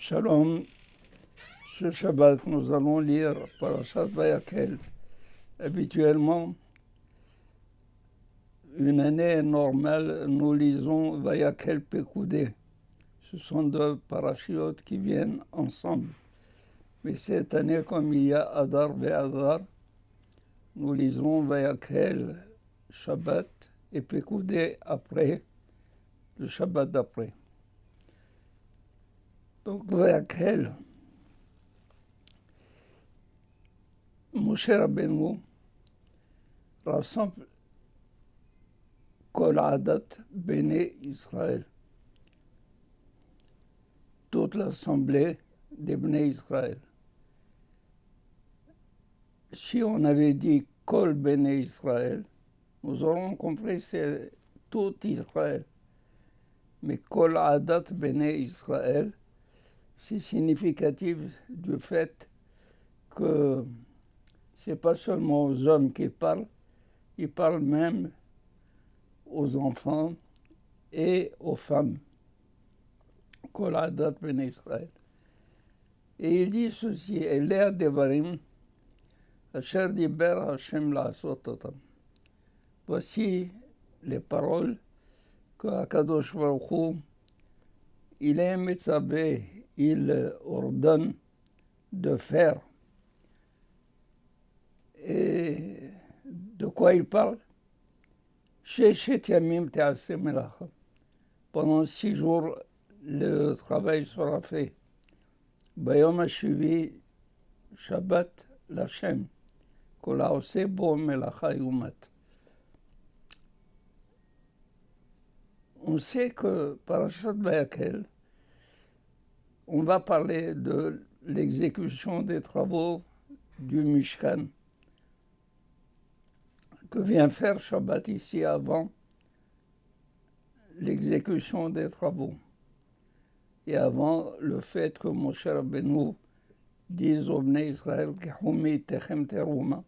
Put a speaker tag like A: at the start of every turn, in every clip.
A: Shalom, ce Shabbat, nous allons lire Parashat Vayakhel. Habituellement, une année normale, nous lisons Vayakhel Pekoudé. Ce sont deux parachiotes qui viennent ensemble. Mais cette année, comme il y a Adar Ve'Adar, nous lisons Vayakhel Shabbat et Pekoudé après, le Shabbat d'après. Donc Vayakhel, Moshe Rabbeinu rassemble Kol Adat Béné Israël, toute l'assemblée des Béné Israël. Si on avait dit Kol Béné Israël, nous aurons compris que c'est tout Israël. Mais Kol Adat Béné Israël, c'est significatif du fait que ce n'est pas seulement aux hommes qu'il parle, il parle même aux enfants et aux femmes. Kol Adat Béné Israël. Et il dit ceci, Elea Devarim, Asher Diber Hashem La'asot Otam. Voici les paroles que Akadosh Baruch Hu, il est Metzabé, il ordonne de faire. Et de quoi il parle? Sheshet Yamim Te'aseh Melacha. Pendant 6 jours, le travail sera fait. Bayom HaShivi, Shabbat l'Hashem, Kol ha'oseh bo melacha yumat. On sait que Parashat Vayakhel, on va parler de l'exécution des travaux du Mishkan que vient faire Shabbat ici avant l'exécution des travaux et avant le fait que Moshe Rabbeinu dise au Bnei Israël Kehumi techem teruma.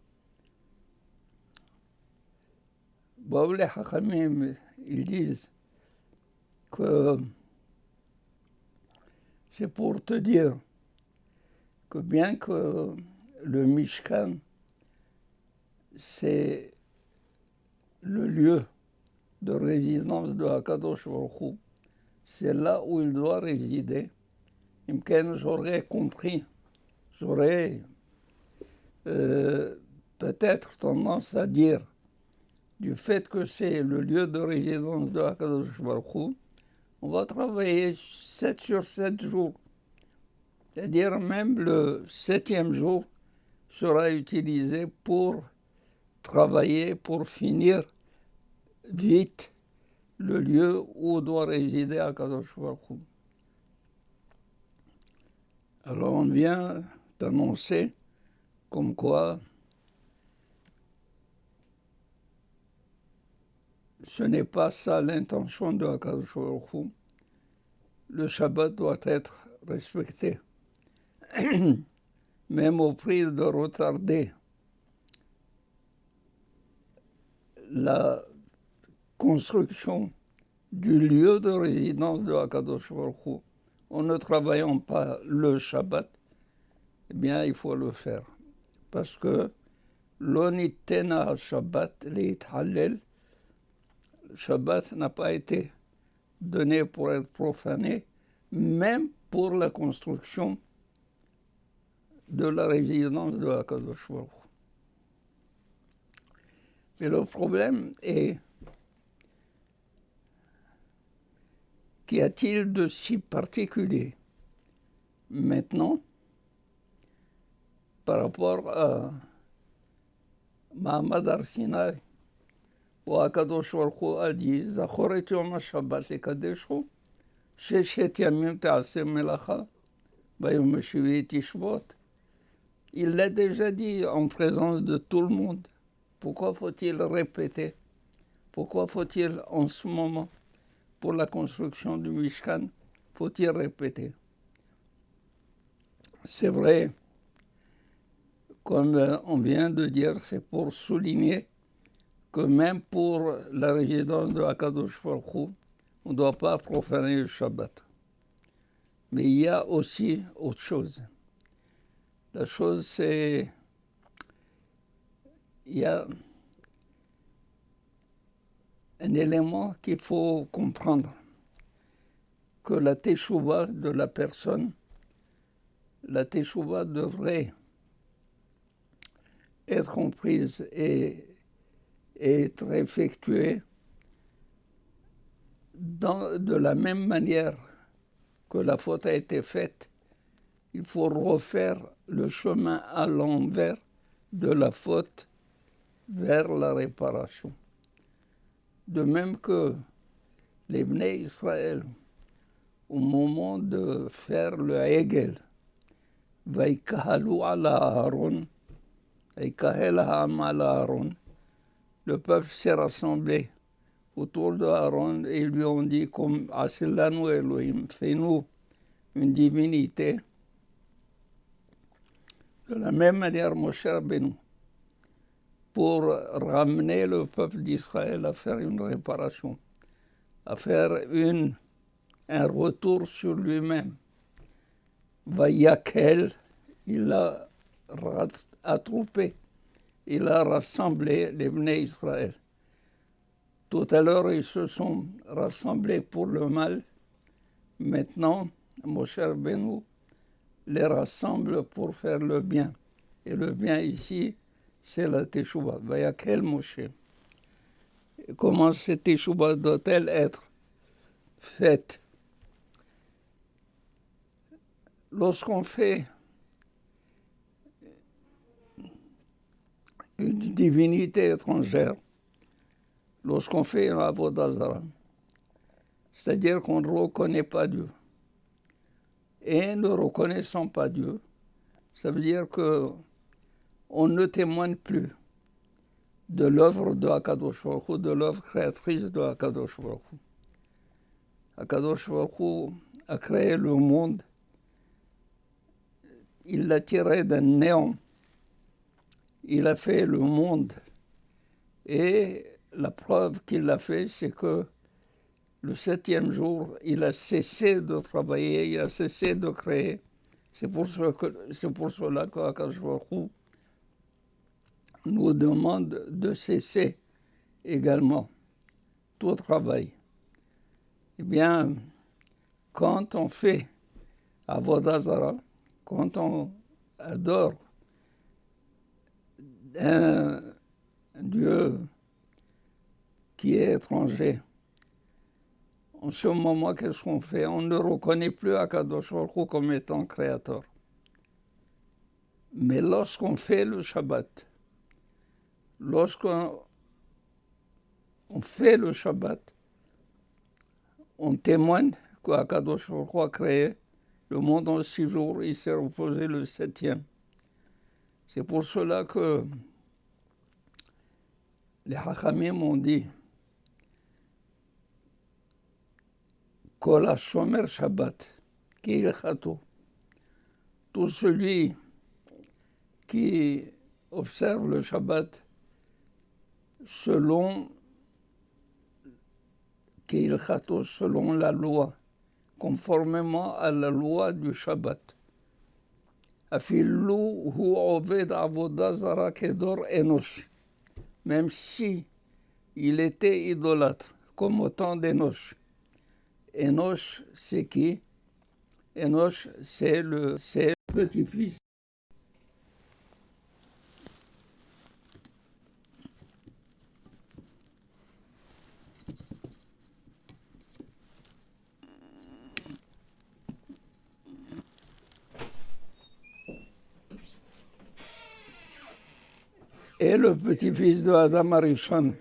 A: Les Hachamim, ils disent que c'est pour te dire que bien que le Mishkan, c'est le lieu de résidence de Akadosh Baruch Hu, c'est là où il doit résider. Imken, j'aurais compris, j'aurais peut-être tendance à dire du fait que c'est le lieu de résidence de Akadosh Baruch Hu, on va travailler 7 sur 7 jours. C'est-à-dire même le 7e jour sera utilisé pour travailler, pour finir vite le lieu où doit résider Akadosh Baruch Hu. Alors on vient d'annoncer comme quoi ce n'est pas ça l'intention de Akadosh Baruch Hu. Le Shabbat doit être respecté, même au prix de retarder la construction du lieu de résidence de Akadosh Baruch Hu. En ne travaillant pas le Shabbat, eh bien, il faut le faire. Parce que l'onitena Shabbat leithalel, le Shabbat n'a pas été donné pour être profané, même pour la construction de la résidence de Akadosh Baruch Hu. Mais le problème est, qu'y a-t-il de si particulier maintenant par rapport à Mahamad Ar-Sinai, où Akadosh Baruch Hu a dit Zachor et Yom HaShabbat lekadeshu, Sheshet Yamim Te'aseh Melacha, Bayom HaShivi Tishbot. Il l'a déjà dit en présence de tout le monde. Pourquoi faut-il répéter? Pourquoi faut-il en ce moment, pour la construction du Mishkan, faut-il répéter? C'est vrai, comme on vient de dire, c'est pour souligner que même pour la résidence de Akadosh Baruch Hu, on ne doit pas profaner le Shabbat. Mais il y a aussi autre chose. La chose, c'est... Il y a un élément qu'il faut comprendre, que la teshuva de la personne, la teshuva devrait être comprise et être effectuée de la même manière que la faute a été faite. Il faut refaire le chemin à l'envers de la faute vers la réparation. De même que les Bnei Israël, au moment de faire le Hegel, Vaïkahalu ala Aaron, Vaïkahel ha'am ala Aaron, le peuple s'est rassemblé autour de Aaron et ils lui ont dit, comme Asilanu Elohim, fais-nous une divinité. De la même manière, Moshe Rabbeinu, pour ramener le peuple d'Israël à faire une réparation, à faire un retour sur lui-même. Vayakel, il a attroupé, il a rassemblé les Bnei Israël. Tout à l'heure, ils se sont rassemblés pour le mal. Maintenant, Moshe Rabbeinu les rassemble pour faire le bien. Et le bien ici, c'est la teshuva. Vayakel Moshe. Comment cette teshuva doit-elle être faite? Lorsqu'on fait une divinité étrangère, lorsqu'on fait un avodah zara, c'est-à-dire qu'on ne reconnaît pas Dieu, et ne reconnaissant pas Dieu, ça veut dire qu'on ne témoigne plus de l'œuvre de Akadosh Baruch Hu, de l'œuvre créatrice de Akadosh Baruch Hu. Akadosh Baruch Hu a créé le monde, il l'a tiré d'un néant, il a fait le monde. Et la preuve qu'il l'a fait, c'est que le 7e jour, il a cessé de travailler, il a cessé de créer. C'est pour cela qu'Akadosh Baruch Hu nous demande de cesser également tout travail. Eh bien, quand on fait Avodah Zara, quand on adore un Dieu qui est étranger, en ce moment, qu'est-ce qu'on fait? On ne reconnaît plus Akadosh Baruch Hu comme étant créateur. Mais lorsqu'on fait le Shabbat, lorsqu'on fait le Shabbat, on témoigne qu'Akadosh Baruch Hu a créé le monde en 6 jours, il s'est reposé le 7e. C'est pour cela que les Hachamim ont dit Kol ha-shomer Shabbat, ki ilchato. Tout celui qui observe le Shabbat selon ki ilchato, selon la loi, conformément à la loi du Shabbat. Afilu hu oved avodah zara kedor enosh. Même si il était idolâtre, comme au temps d'Enoch. Enoch, c'est qui? Enoch, c'est le petit-fils. Et le petit-fils de Adam Arishon.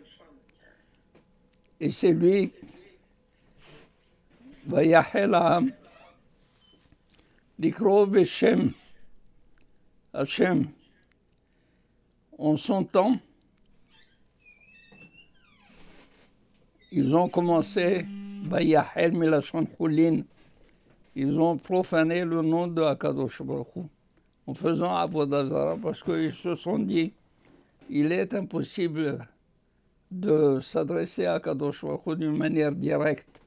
A: Et c'est lui, Vayahel Ha'am, Likro Beshem, Hashem. En son temps, ils ont commencé, Vayahel Milashon Chulin, ils ont profané le nom de Akadosh Baruch Hu, en faisant Avodah Zara, parce qu'ils se sont dit, il est impossible de s'adresser à Akadosh Baruch Hu d'une manière directe.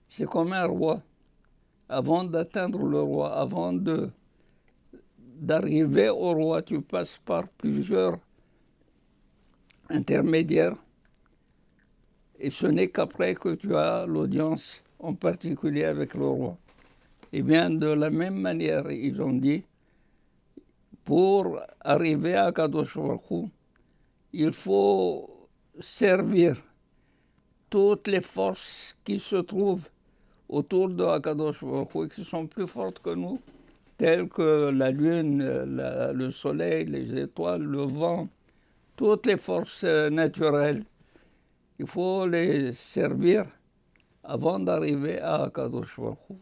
A: C'est comme un roi. avant d'atteindre le roi, avant d'arriver au roi, tu passes par plusieurs intermédiaires. Et ce n'est qu'après que tu as l'audience, en particulier avec le roi. Et bien, de la même manière, ils ont dit, pour arriver à Kadosh Baruch Hu, il faut servir toutes les forces qui se trouvent autour de Akadosh Baruch Hu, qui sont plus fortes que nous, telles que la lune, le soleil, les étoiles, le vent, toutes les forces naturelles. Il faut les servir avant d'arriver à Akadosh Baruch Hu.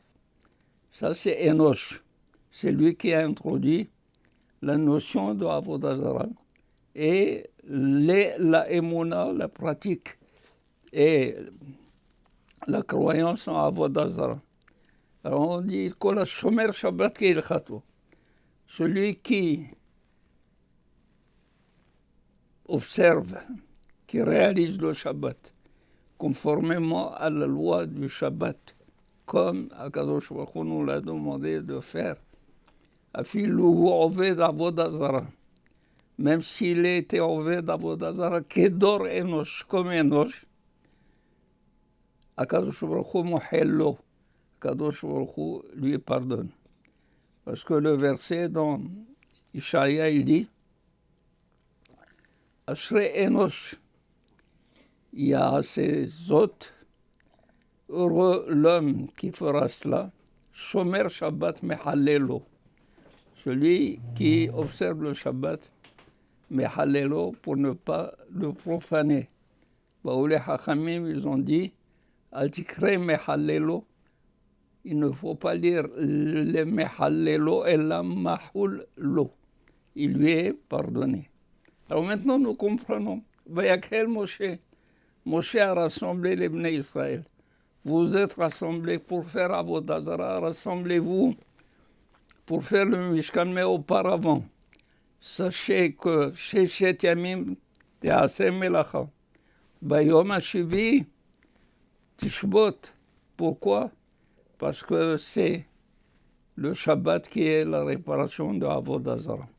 A: Ça, c'est Enoch. C'est lui qui a introduit la notion de Avodah Zarah. Et la émouna, la pratique, et la croyance en Avodah Zarah. Alors on dit Kol Shomer Shabbat Keilchato. Celui qui observe, qui réalise le Shabbat, conformément à la loi du Shabbat, comme Akadosh Baruch Hu nous l'a demandé de faire. Afiluhu Oved Avodah Zarah. Même s'il était Oved Avodah Zarah, Kedor Enoch, comme Enoch, Akadosh Baruch Hu Mohello. Akadosh Baruch Hu lui pardonne. Parce que le verset dans Ishaïa, il dit Ashrei Enoch, il y a ces hôtes, heureux l'homme qui fera cela, Shomer Shabbat Mehallelo, celui qui observe le Shabbat, Mehallelo, pour ne pas le profaner. Les Hachamim, ils ont dit Al tikre Mehallelo, il ne faut pas lire le Mehallelo et la Mahul Lo. Il lui est pardonné. Alors maintenant, nous comprenons. Vayakhel Moshe. Moshe a rassemblé les Bnei Israël. Vous êtes rassemblés pour faire Avodah Zarah. Rassemblez-vous pour faire le Mishkan. Mais auparavant, sachez que Sheshet Yamim Te'aseh Melacha. Bayom HaShivi Tishbot. Pourquoi? Parce que c'est le Shabbat qui est la réparation de Avodah Zarah.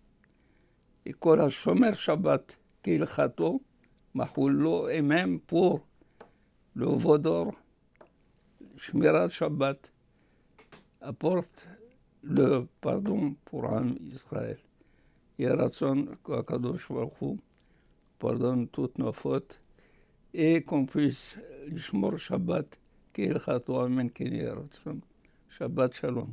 A: Et Kol HaShomer Shabbat Keilchato, Mahullo, et même pour le Vodor, Shmirat Shabbat, apporte le pardon pour Israël. Yeratzon qu'Akadosh Baruch Hu pardonne toutes nos fautes et qu'on puisse Lishmor Shabbat Keilchato, Amen, Ken Yeratzon. Shabbat Shalom.